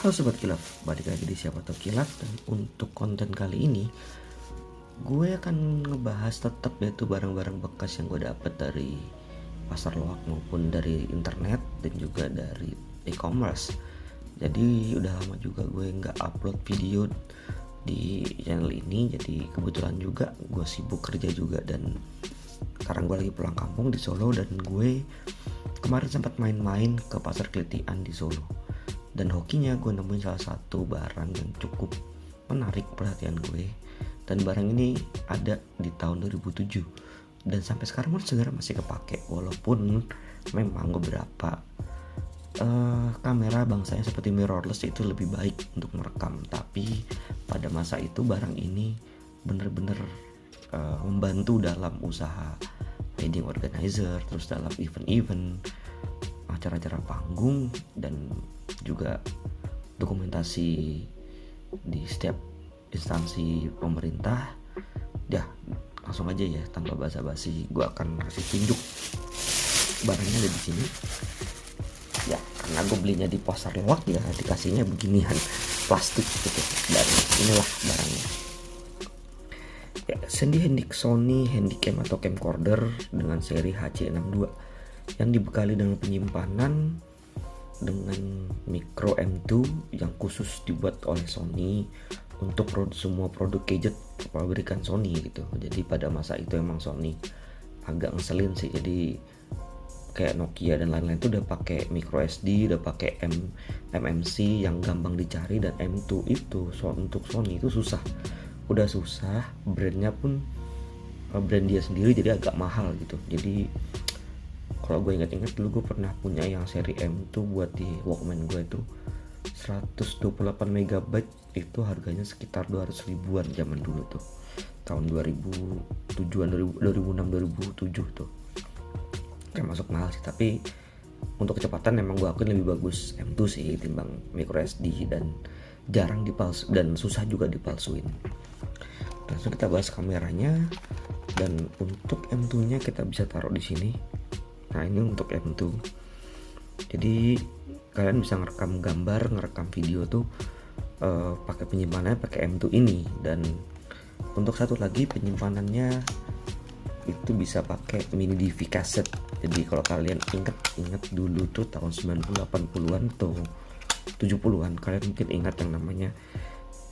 Halo Sobat Kilaf, balik lagi di Siapa Tahu Kilaf. Dan untuk konten kali ini gue akan ngebahas tetap yaitu barang-barang bekas yang gue dapet dari pasar loak maupun dari internet dan juga dari e-commerce. Jadi udah lama juga gue nggak upload video di channel ini, jadi kebetulan juga gue sibuk kerja juga dan sekarang gue lagi pulang kampung di Solo. Dan gue kemarin sempat main-main ke pasar Kelitian di Solo. Dan hokinya gue nemuin salah satu barang yang cukup menarik perhatian gue. Dan barang ini ada di tahun 2007 dan sampai sekarang pun sebenarnya masih kepake, walaupun memang beberapa kamera bangsanya seperti mirrorless itu lebih baik untuk merekam. Tapi pada masa itu barang ini bener-bener membantu dalam usaha wedding organizer, terus dalam event-event, acara-acara panggung, dan juga dokumentasi di setiap instansi pemerintah. Ya langsung aja ya, tanpa basa-basi gue akan kasih tunjuk barangnya ada di sini. Ya karena gue belinya di pasar loak ya, dikasihnya beginian plastik gitu. Dan inilah barangnya. Ya, Sony Handycam atau camcorder dengan seri HC62 yang dibekali dengan penyimpanan dengan micro M2 yang khusus dibuat oleh Sony untuk semua produk gadget pabrikan Sony gitu. Jadi pada masa itu emang Sony agak ngeselin sih. Jadi kayak Nokia dan lain-lain tuh udah pakai micro SD, udah pakai MMC yang gampang dicari, dan M2 itu untuk Sony itu susah. Udah susah, brandnya pun brand dia sendiri jadi agak mahal gitu. Jadi kalau gue ingat-ingat dulu gue pernah punya yang seri M tuh buat di Walkman gue itu 128 MB, itu harganya sekitar 200 ribuan zaman dulu tuh, tahun 2007an, 2006 2007 tuh. Termasuk mahal sih, tapi untuk kecepatan memang gue akuin lebih bagus M2 sih timbang micro SD, dan jarang dipalsu dan susah juga dipalsuin. Langsung kita bahas kameranya. Dan untuk M2 nya kita bisa taruh di sini. Nah ini untuk M2. Jadi kalian bisa ngerekam gambar, ngerekam video tuh pakai penyimpanannya pakai M2 ini. Dan untuk satu lagi penyimpanannya itu bisa pakai mini DV cassette. Jadi kalau kalian inget dulu tuh tahun 90-80an atau 70-an, kalian mungkin ingat yang namanya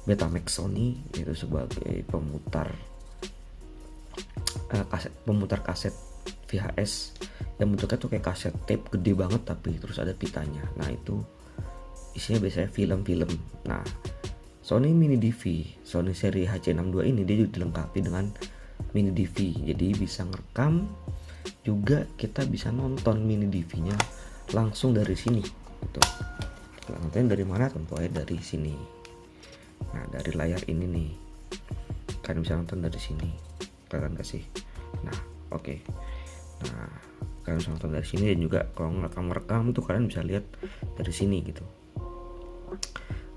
Betamax Sony, itu sebagai pemutar kaset VHS yang bentuknya tuh kayak kaset tape gede banget tapi terus ada pitanya. Nah itu isinya biasanya film-film. Nah Sony mini DV, Sony seri HC62 ini dia juga dilengkapi dengan mini DV, jadi bisa ngerekam juga, kita bisa nonton mini DV-nya langsung dari sini gitu. Nontonnya dari mana? Tentu aja dari sini. Nah dari layar ini nih kalian bisa nonton dari sini, kelihatan gak sih? Nah oke. Nah kalian bisa nonton dari sini, dan juga kalau ngerekam tuh kalian bisa lihat dari sini gitu.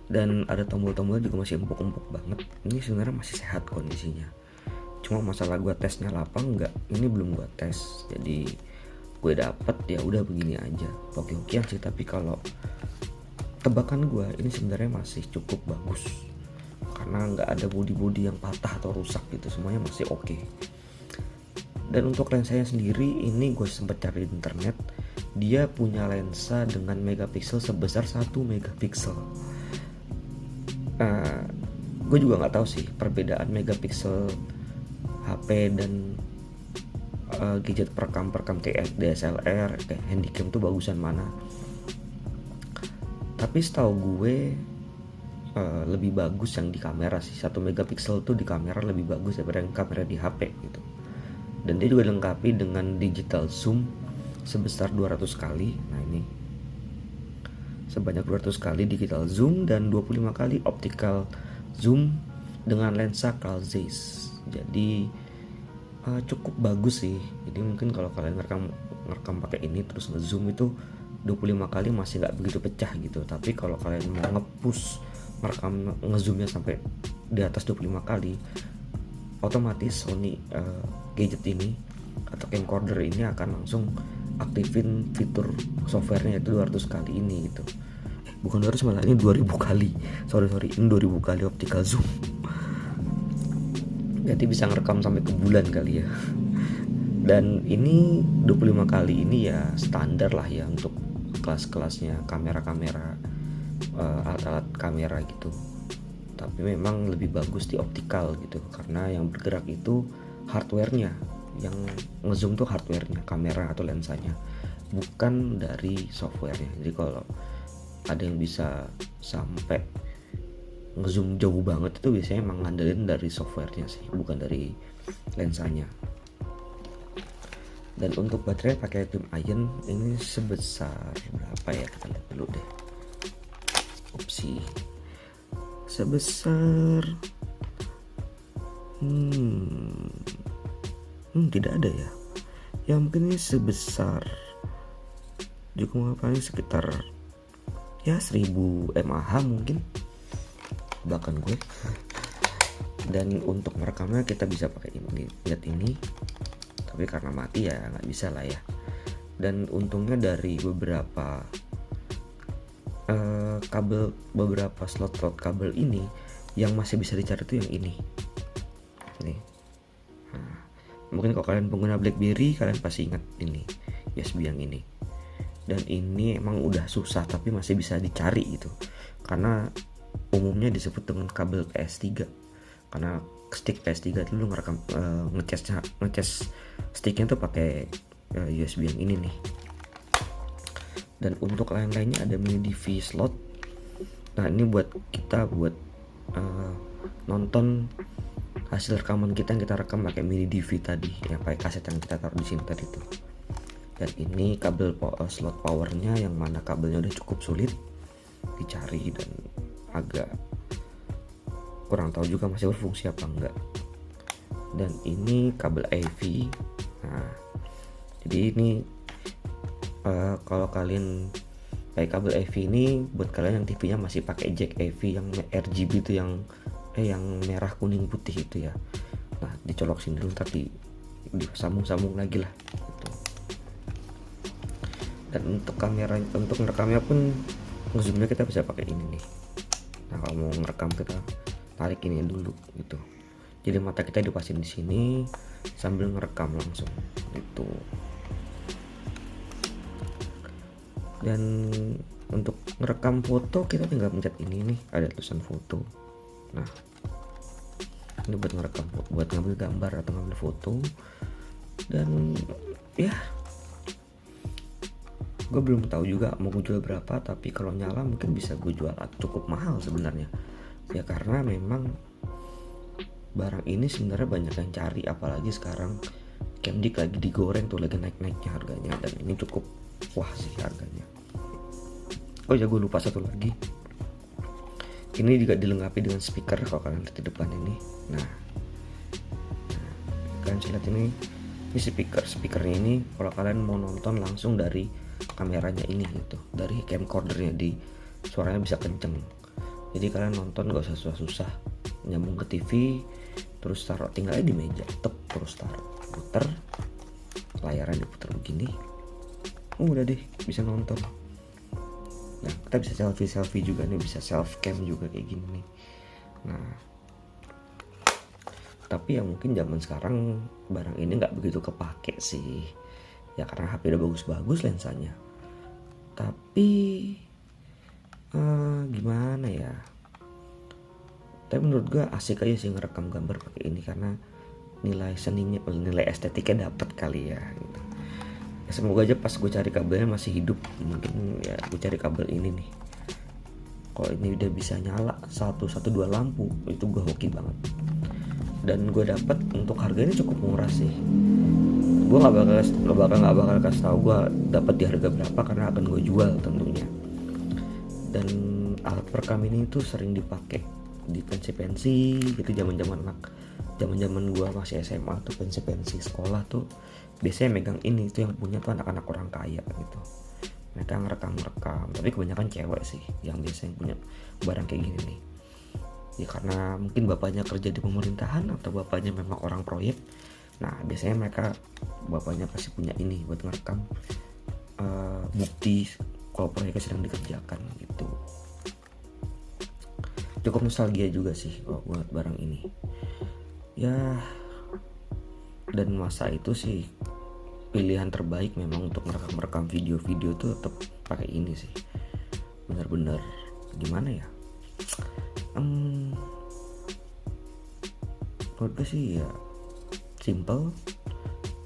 Dan ada tombol-tombolnya juga masih empuk-empuk banget. Ini sebenarnya masih sehat kondisinya. Cuma masalah gue tesnya apa enggak, ini belum gue tes. Jadi gue dapet ya udah begini aja, oke-okean sih. Tapi kalau tebakan gue ini sebenarnya masih cukup bagus karena nggak ada bodi-bodi yang patah atau rusak gitu, semuanya masih oke. Dan untuk lensanya sendiri ini gue sempat cari di internet, dia punya lensa dengan megapiksel sebesar 1 megapiksel. Gue juga nggak tahu sih perbedaan megapiksel HP dan gadget perekam kayak DSLR, kayak Handycam tuh bagusan mana. Tapi setahu gue lebih bagus yang di kamera sih. 1 megapiksel tuh di kamera lebih bagus daripada yang kamera di HP gitu. Dan dia juga dilengkapi dengan digital zoom sebesar 200 kali. Nah ini sebanyak 200 kali digital zoom dan 25 kali optical zoom dengan lensa Carl Zeiss. Jadi cukup bagus sih. Jadi mungkin kalau kalian ngerekam pakai ini terus ngezoom itu 25 kali masih nggak begitu pecah gitu. Tapi kalau kalian mau nge-push merekam ngezoomnya sampai di atas 25 kali, otomatis Sony gadget ini atau camcorder ini akan langsung aktifin fitur softwarenya itu 200 kali ini gitu. bukan 200 malah, ini 2000 kali, sorry ini 2000 kali optical zoom. Berarti bisa ngerekam sampai ke bulan kali ya. Dan ini 25 kali ini ya standar lah ya untuk kelas-kelasnya kamera-kamera, alat-alat kamera gitu. Tapi memang lebih bagus di optikal gitu, karena yang bergerak itu hardware-nya, yang ngezoom tuh hardware-nya, kamera atau lensanya, bukan dari software-nya. Jadi kalau ada yang bisa sampai ngezoom jauh banget itu biasanya emang ngandelin dari softwarenya sih, bukan dari lensanya. Dan untuk baterai pakai lithium ion ini sebesar berapa ya, kita lihat dulu deh. Sebesar tidak ada ya. Ya mungkin ini sebesar juga paling sekitar ya 1000 mAh mungkin bahkan gue. Dan untuk merekamnya kita bisa pakai ini, lihat ini, tapi karena mati ya nggak bisa lah ya. Dan untungnya dari beberapa kabel, beberapa slot kabel ini yang masih bisa dicari tuh yang ini nih. Nah, mungkin kalau kalian pengguna BlackBerry kalian pasti ingat ini USB yang ini. Dan ini emang udah susah tapi masih bisa dicari gitu, karena umumnya disebut dengan kabel PS3, karena stick PS3 dulu ngerekam ngecas sticknya tuh pakai USB yang ini nih. Dan untuk lain-lainnya ada mini DV slot. Nah ini buat kita nonton hasil rekaman kita yang kita rekam pakai mini DV tadi, yang pakai kaset yang kita taruh di sini tadi tuh. Dan ini kabel slot powernya, yang mana kabelnya udah cukup sulit dicari dan agak kurang tahu juga masih berfungsi apa enggak. Dan ini kabel AV. Nah jadi ini kalau kalian pakai kabel AV ini, buat kalian yang TV-nya masih pakai jack AV yang RGB itu, yang merah kuning putih itu ya. Nah dicolok sini dulu, tapi disambung-sambung lagi lah gitu. Dan untuk kamera, untuk ngerekamnya pun ngezoomnya kita bisa pakai ini nih. Nah kalau mau ngerekam kita tarik ini dulu gitu, jadi mata kita dipasin di sini sambil ngerekam langsung gitu. Dan untuk ngerekam foto kita tinggal pencet ini nih, ada tulisan foto. Nah ini buat ngerekam, buat ngambil gambar atau ngambil foto. Dan ya gue belum tahu juga mau gue jual berapa, tapi kalau nyala mungkin bisa gue jual cukup mahal sebenarnya ya, karena memang barang ini sebenarnya banyak yang cari, apalagi sekarang Camdik lagi digoreng tuh, lagi naik-naiknya harganya, dan ini cukup wah sih harganya. Oh ya gue lupa satu lagi, ini juga dilengkapi dengan speaker kalau kalian lihat di depan ini. Nah kalian lihat ini speakernya ini kalau kalian mau nonton langsung dari kameranya ini gitu, dari camcordernya, suaranya bisa kenceng. Jadi kalian nonton gak usah susah-susah nyambung ke TV, terus taruh, tinggal di meja, terus taruh, puter, layarnya diputer begini, udah deh bisa nonton. Nah kita bisa selfie juga nih, bisa self cam juga kayak gini nih. Nah tapi ya mungkin zaman sekarang barang ini nggak begitu kepake sih ya, karena HP udah bagus-bagus lensanya. Tapi gimana ya, tapi menurut gue asik aja sih ngerekam gambar pakai ini, karena nilai seninya, nilai estetiknya dapet kali ya gitu. Ya, semoga aja pas gue cari kabelnya masih hidup, mungkin ya gue cari kabel ini nih. Kalau ini udah bisa nyala 1-2 lampu, itu gue hoki banget. Dan gue dapat untuk harganya cukup murah sih. Gue nggak bakal kasih tahu gue dapat di harga berapa, karena akan gue jual tentunya. Dan alat perekam ini tuh sering dipakai di pensi-pensi gitu, zaman gue masih SMA tuh, pensi sekolah tuh biasanya megang ini tuh, yang punya tuh anak-anak orang kaya gitu. Mereka ngerekam, tapi kebanyakan cewek sih yang biasanya punya barang kayak gini nih. Ya karena mungkin bapaknya kerja di pemerintahan atau bapaknya memang orang proyek. Nah biasanya bapaknya pasti punya ini buat ngerekam bukti kalau proyeknya sedang dikerjakan gitu. Cukup nostalgia juga sih kalau buat barang ini ya. Dan masa itu sih pilihan terbaik memang untuk merekam video-video tuh tetap pakai ini sih. Bener-bener gimana ya, menurut gue sih ya simple,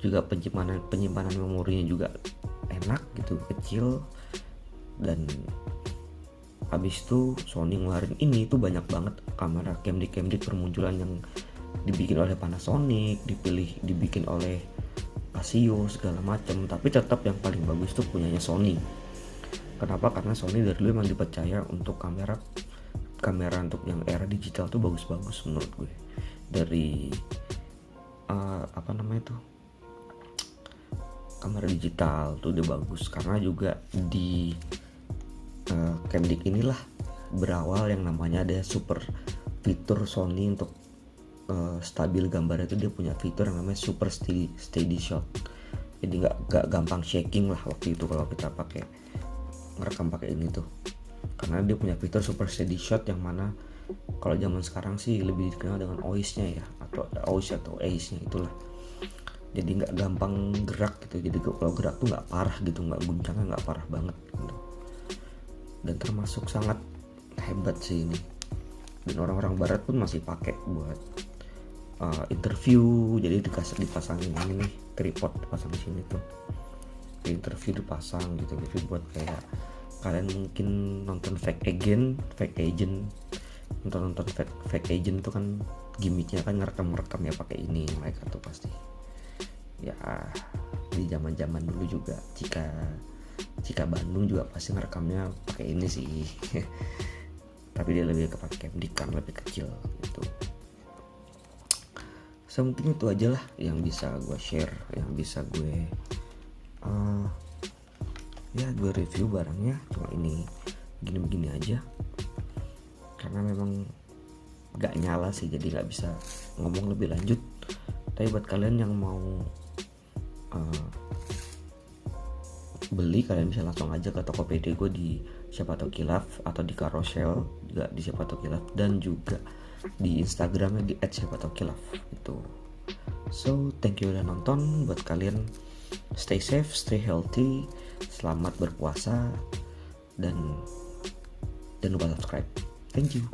juga penyimpanan memorinya juga enak gitu, kecil. Dan habis itu Sony ngeluarin ini tuh banyak banget kamera Camdic bermunculan yang dibikin oleh Panasonic, dibikin oleh Casio segala macam, tapi tetap yang paling bagus tuh punyanya Sony. Kenapa? Karena Sony dari dulu emang dipercaya untuk kamera untuk yang era digital tuh bagus-bagus menurut gue. Dari kamera digital tuh dia bagus, karena juga di Camdic inilah berawal yang namanya ada super fitur Sony untuk stabil gambarnya. Itu dia punya fitur yang namanya super steady shot, jadi nggak gampang shaking lah waktu itu kalau kita ngerekam pakai ini tuh, karena dia punya fitur super steady shot yang mana kalau zaman sekarang sih lebih dikenal dengan OIS-nya ya, atau AIS-nya itulah. Jadi nggak gampang gerak gitu, jadi kalau gerak tuh nggak parah gitu, nggak guncangnya nggak parah banget gitu. Dan termasuk sangat hebat sih ini, dan orang-orang barat pun masih pakai buat interview. Jadi dipasangin ini nih, tripod dipasang di sini tuh, di interview dipasang gitu. Jadi buat kayak kalian mungkin nonton fake agent tuh kan gimmicknya kan ngerekam ya pakai ini mereka tuh pasti ya. Di zaman dulu juga jika Bandung juga pasti ngerekamnya pakai ini sih tapi dia lebih pakai Camdic kan lebih kecil gitu. Mungkin itu aja lah yang bisa gue share, yang bisa gue gue review barangnya. Cuma ini begini aja karena memang gak nyala sih, jadi gak bisa ngomong lebih lanjut. Tapi buat kalian yang mau beli, kalian bisa langsung aja ke Tokopedia gue di Siapa Tahu Kilaf, atau di Carousel juga di Siapa Tahu Kilaf, dan juga di Instagramnya di @siapataukilaf itu. So thank you udah nonton. Buat kalian stay safe, stay healthy, selamat berpuasa, dan jangan lupa subscribe. Thank you.